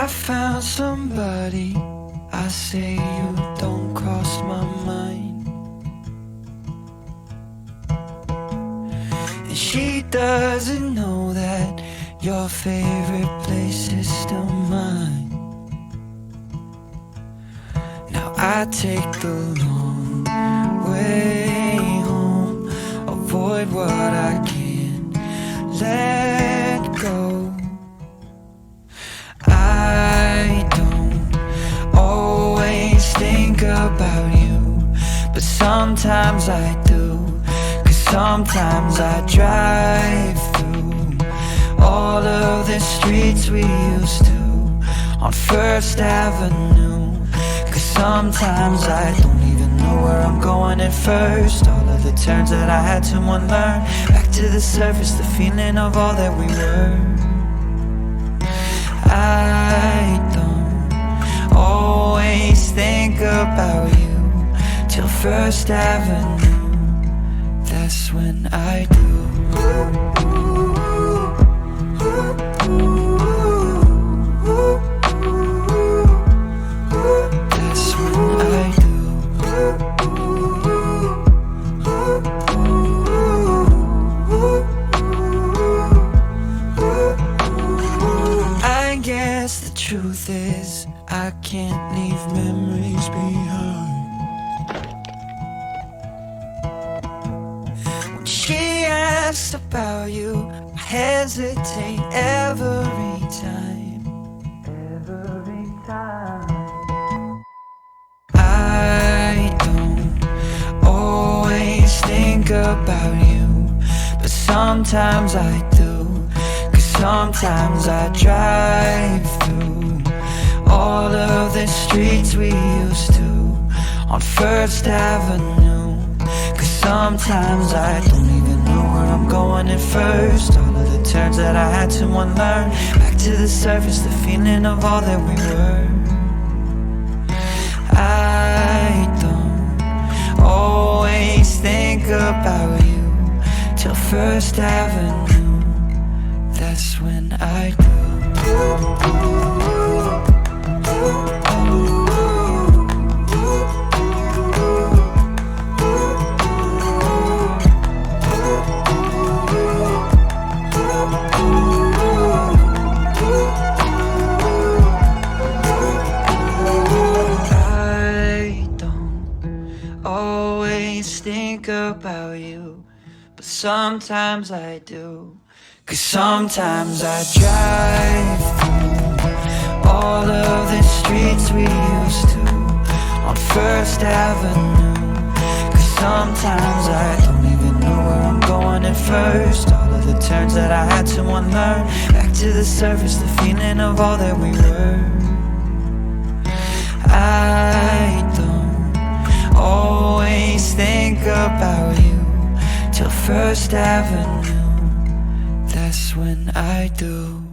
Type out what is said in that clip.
I found somebody, I say you don't cross my mind. And she doesn't know that your favorite place is still mine. Now I take the long way home, avoid what I can't let go. I don't always think about you, but sometimes I do. 'Cause sometimes I drive through all of the streets we used to on First Avenue. 'Cause sometimes I don't even know where I'm going at first. All of the turns that I had to unlearn, back to the surface, the feeling of all that we were. I don't always think about you till First Avenue, that's when I do. That's when I do. I guess the truth is I can't leave memories behind. When she asks about you, I hesitate every time. Every time. I don't always think about you, but sometimes I do. 'Cause sometimes I drive through all of the streets we used to on First Avenue. 'Cause sometimes I don't even know where I'm going at first. All of the turns that I had to unlearn, back to the surface, the feeling of all that we were. I don't always think about you till First Avenue, that's when I do. Think about you, but sometimes I do. 'Cause sometimes I drive through all of the streets we used to on First Avenue. 'Cause sometimes I don't even know where I'm going at first. All of the turns that I had to unlearn, back to the surface, the feeling of all that we were. I don't always think about you till First Avenue, that's when I do.